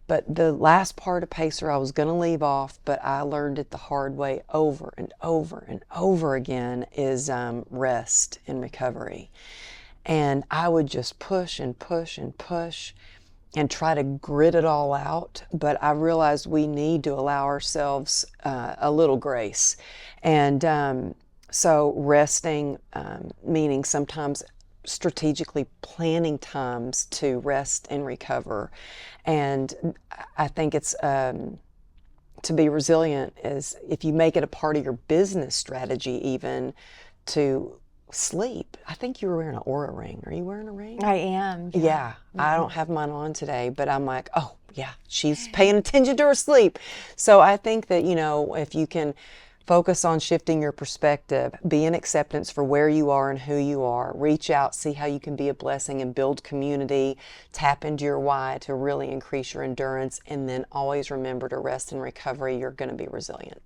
But the last part of PACER I was going to leave off, but I learned it the hard way over and over and over again, is rest and recovery. And I would just push and push and push and try to grit it all out. But I realized we need to allow ourselves a little grace. And so resting, meaning sometimes strategically planning times to rest and recover. And I think it's to be resilient is if you make it a part of your business strategy, even to sleep. I think you were wearing an Aura ring. Are you wearing a ring? I am. Yeah, I don't have mine on today, but I'm like, oh, yeah, she's paying attention to her sleep. So I think that, if you can focus on shifting your perspective, be in acceptance for where you are and who you are, reach out, see how you can be a blessing and build community, tap into your why to really increase your endurance, and then always remember to rest in recovery. You're going to be resilient.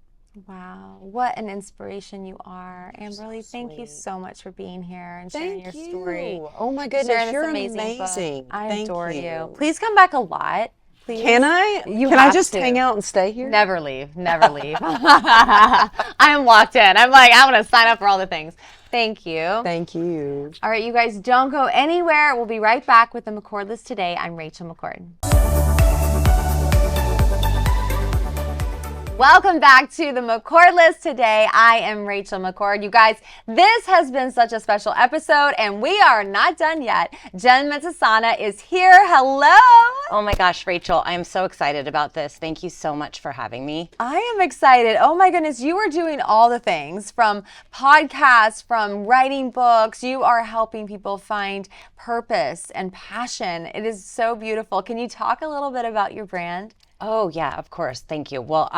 Wow, what an inspiration you are. Amberly, thank you so much for being here and sharing your story. Oh my Sharing goodness, this you're amazing book. amazing. I Thank adore you. you. Please come back a lot. Please. Can I? You Can I have just to. hang out and stay here? Never leave. Never leave. I am locked in. I'm like, I'm going to sign up for all the things. Thank you. Thank you. All right, you guys, don't go anywhere. We'll be right back with the McCord List today. I'm Rachel McCord. Welcome back to the McCord List today. I am Rachel McCord. You guys, this has been such a special episode, and we are not done yet. Jen Metasana is here. Hello. Oh my gosh, Rachel, I'm so excited about this. Thank you so much for having me. I am excited. Oh my goodness, you are doing all the things, from podcasts, from writing books. You are helping people find purpose and passion. It is so beautiful. Can you talk a little bit about your brand? Oh yeah, of course. Thank you. Well,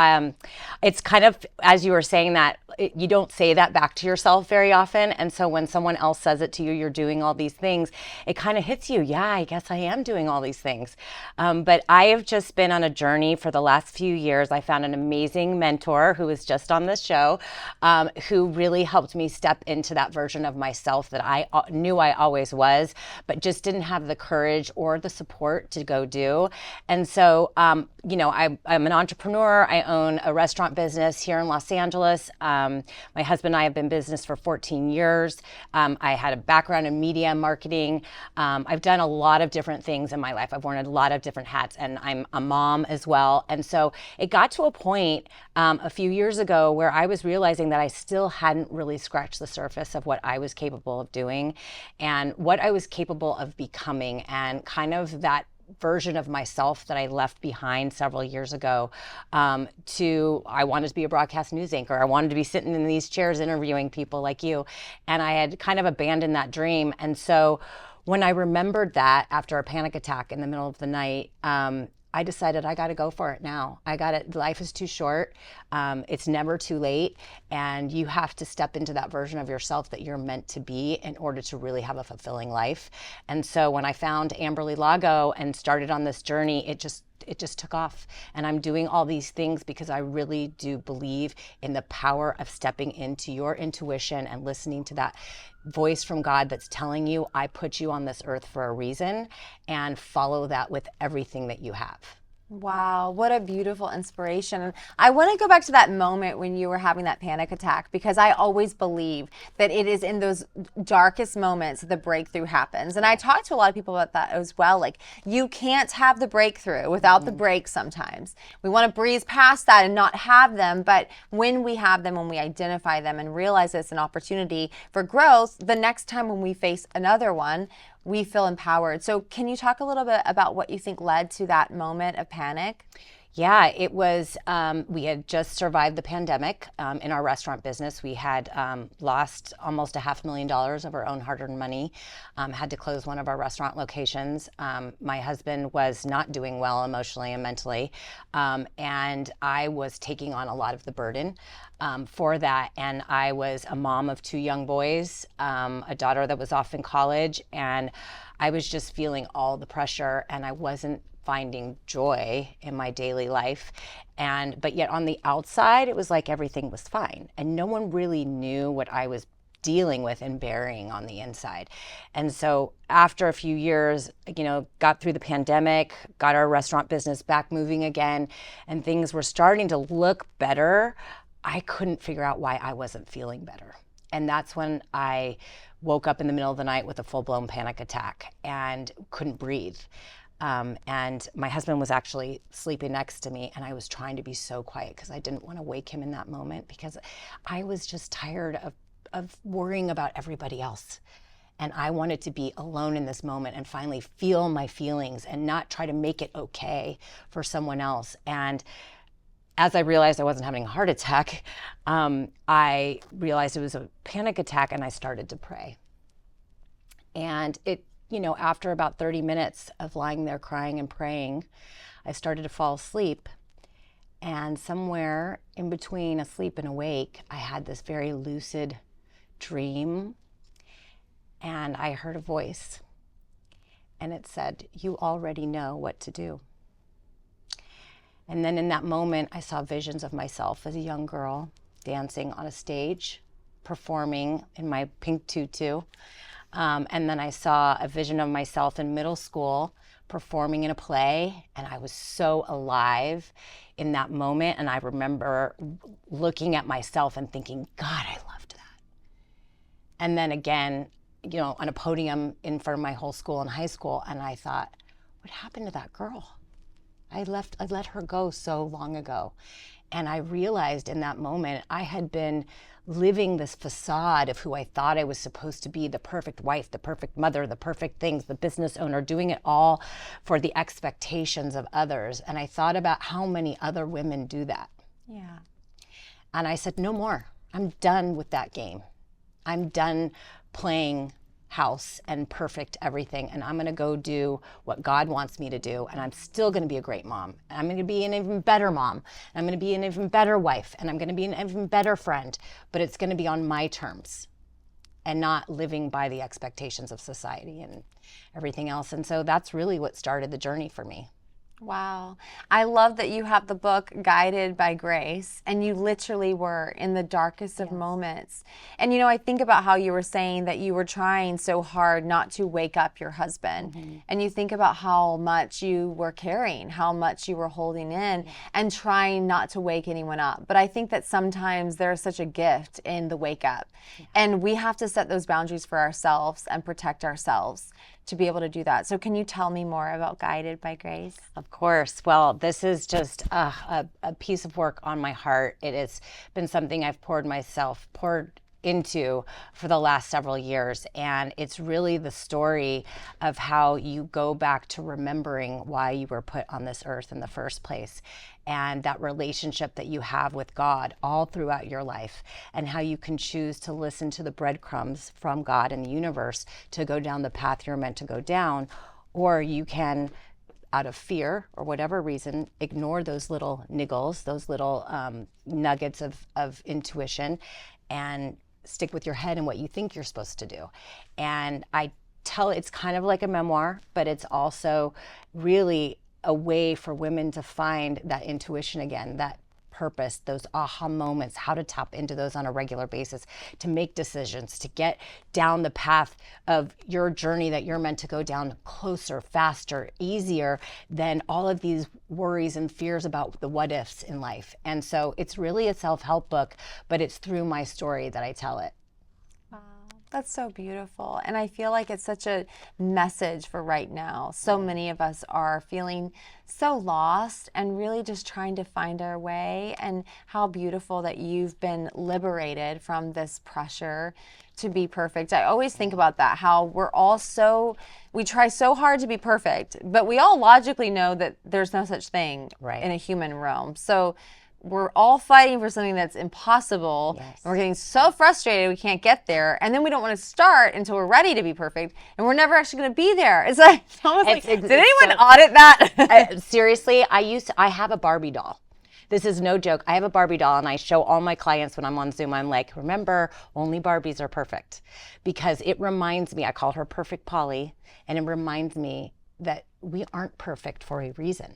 it's kind of, as you were saying that, you don't say that back to yourself very often. And so when someone else says it to you, you're doing all these things, it kind of hits you. Yeah, I guess I am doing all these things. But I have just been on a journey for the last few years. I found an amazing mentor who was just on this show, who really helped me step into that version of myself that I knew I always was, but just didn't have the courage or the support to go do. And so, I'm an entrepreneur. I own a restaurant business here in Los Angeles. My husband and I have been in business for 14 years. I had a background in media marketing. I've done a lot of different things in my life. I've worn a lot of different hats, and I'm a mom as well. And so it got to a point a few years ago where I was realizing that I still hadn't really scratched the surface of what I was capable of doing and what I was capable of becoming, and kind of that version of myself that I left behind several years ago. I wanted to be a broadcast news anchor. I wanted to be sitting in these chairs interviewing people like you. And I had kind of abandoned that dream. And so when I remembered that after a panic attack in the middle of the night, I decided I got to go for it now. Life is too short. It's never too late. And you have to step into that version of yourself that you're meant to be in order to really have a fulfilling life. And so when I found Amberly Lago and started on this journey, it just took off. And I'm doing all these things because I really do believe in the power of stepping into your intuition and listening to that voice from God that's telling you, I put you on this earth for a reason, and follow that with everything that you have. Wow, what a beautiful inspiration. And I want to go back to that moment when you were having that panic attack, because I always believe that it is in those darkest moments the breakthrough happens. And I talk to a lot of people about that as well. Like, you can't have the breakthrough without the break sometimes. We want to breeze past that and not have them, but when we have them, when we identify them and realize it's an opportunity for growth, the next time when we face another one, we feel empowered. So can you talk a little bit about what you think led to that moment of panic? Yeah, it was, we had just survived the pandemic in our restaurant business. We had lost almost $500,000 of our own hard-earned money, had to close one of our restaurant locations. My husband was not doing well emotionally and mentally, and I was taking on a lot of the burden for that. And I was a mom of 2 young boys, a daughter that was off in college, and I was just feeling all the pressure, and I wasn't finding joy in my daily life. But yet on the outside, it was like everything was fine. And no one really knew what I was dealing with and bearing on the inside. And so after a few years, got through the pandemic, got our restaurant business back moving again, and things were starting to look better, I couldn't figure out why I wasn't feeling better. And that's when I woke up in the middle of the night with a full-blown panic attack and couldn't breathe. And my husband was actually sleeping next to me, and I was trying to be so quiet because I didn't want to wake him in that moment, because I was just tired of worrying about everybody else. And I wanted to be alone in this moment and finally feel my feelings and not try to make it okay for someone else. And as I realized I wasn't having a heart attack, I realized it was a panic attack, and I started to pray. And it, after about 30 minutes of lying there crying and praying, I started to fall asleep. And somewhere in between asleep and awake, I had this very lucid dream. And I heard a voice. And it said, "You already know what to do." And then in that moment, I saw visions of myself as a young girl dancing on a stage, performing in my pink tutu. And then I saw a vision of myself in middle school performing in a play, and I was so alive in that moment. And I remember looking at myself and thinking, God, I loved that. And then again, on a podium in front of my whole school in high school, and I thought, what happened to that girl? I let her go so long ago. And I realized in that moment, I had been living this facade of who I thought I was supposed to be, the perfect wife, the perfect mother, the perfect things, the business owner, doing it all for the expectations of others. And I thought about how many other women do that. Yeah. And I said, no more. I'm done with that game. I'm done playing house and perfect everything, and I'm going to go do what God wants me to do, and I'm still going to be a great mom, and I'm going to be an even better mom, and I'm going to be an even better wife, and I'm going to be an even better friend, but it's going to be on my terms and not living by the expectations of society and everything else. And so that's really what started the journey for me. Wow. I love that you have the book Guided by Grace, and you literally were in the darkest of moments. And I think about how you were saying that you were trying so hard not to wake up your husband. Mm-hmm. And you think about how much you were carrying, how much you were holding in, and trying not to wake anyone up. But I think that sometimes there's such a gift in the wake up. Yeah. And we have to set those boundaries for ourselves and protect ourselves to be able to do that. So can you tell me more about Guided by Grace? Of course. Well, this is just a piece of work on my heart. It has been something I've poured into for the last several years. And it's really the story of how you go back to remembering why you were put on this earth in the first place, and that relationship that you have with God all throughout your life, and how you can choose to listen to the breadcrumbs from God and the universe to go down the path you're meant to go down, or you can, out of fear or whatever reason, ignore those little niggles, those little nuggets of intuition, and stick with your head and what you think you're supposed to do. And it's kind of like a memoir, but it's also really a way for women to find that intuition again, that purpose, those aha moments, how to tap into those on a regular basis, to make decisions, to get down the path of your journey that you're meant to go down closer, faster, easier than all of these worries and fears about the what ifs in life. And so it's really a self-help book, but it's through my story that I tell it. That's so beautiful. And I feel like it's such a message for right now. So many of us are feeling so lost and really just trying to find our way. And how beautiful that you've been liberated from this pressure to be perfect. I always think about that, how we try so hard to be perfect, but we all logically know that there's no such thing in a human realm. So we're all fighting for something that's impossible. Yes. And we're getting so frustrated we can't get there. And then we don't want to start until we're ready to be perfect. And we're never actually going to be there. It's almost did anyone audit that? Seriously, I have a Barbie doll. This is no joke. I have a Barbie doll, and I show all my clients when I'm on Zoom, I'm like, remember, only Barbies are perfect. Because it reminds me, I call her Perfect Polly, and it reminds me that we aren't perfect for a reason.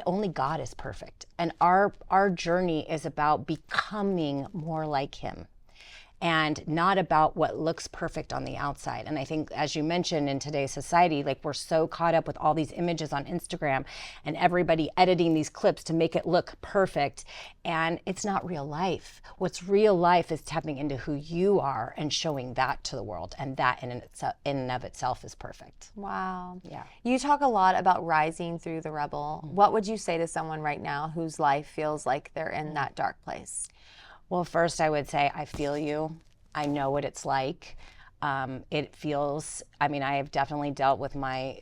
Only God is perfect. And our journey is about becoming more like him, and not about what looks perfect on the outside. And I think, as you mentioned, in today's society, like, we're so caught up with all these images on Instagram and everybody editing these clips to make it look perfect. And it's not real life. What's real life is tapping into who you are and showing that to the world. And that in and of itself is perfect. Wow. Yeah. You talk a lot about rising through the rubble. Mm-hmm. What would you say to someone right now whose life feels like they're in that dark place? Well, first I would say, I feel you. I know what it's like. It feels, I have definitely dealt with my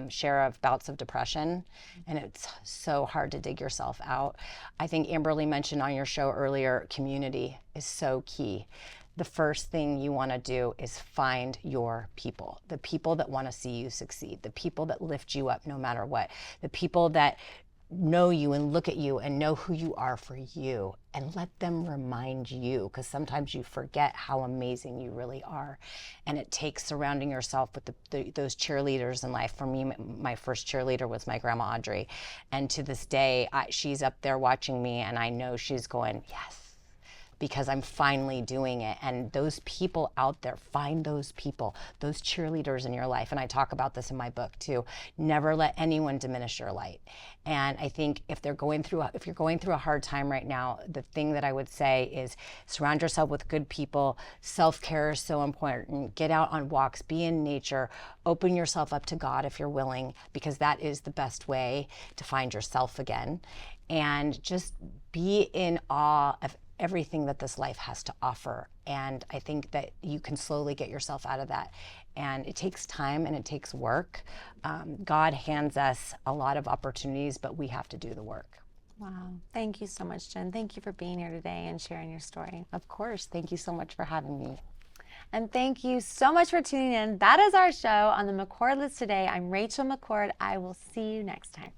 share of bouts of depression, and it's so hard to dig yourself out. I think Amberly mentioned on your show earlier, community is so key. The first thing you want to do is find your people, the people that want to see you succeed, the people that lift you up no matter what, the people that know you and look at you and know who you are for you, and let them remind you, because sometimes you forget how amazing you really are. And it takes surrounding yourself with those cheerleaders in life. For me, my first cheerleader was my grandma Audrey, and to this day she's up there watching me, and I know she's going, yes, because I'm finally doing it. And those people out there, find those people, those cheerleaders in your life. And I talk about this in my book too. Never let anyone diminish your light. And I think if you're going through a hard time right now, the thing that I would say is surround yourself with good people. Self-care is so important. Get out on walks, be in nature, open yourself up to God if you're willing, because that is the best way to find yourself again. And just be in awe of everything that this life has to offer. And I think that you can slowly get yourself out of that. And it takes time and it takes work. God hands us a lot of opportunities, but we have to do the work. Wow. Thank you so much, Jen. Thank you for being here today and sharing your story. Of course. Thank you so much for having me. And thank you so much for tuning in. That is our show on the McCord List today. I'm Rachel McCord. I will see you next time.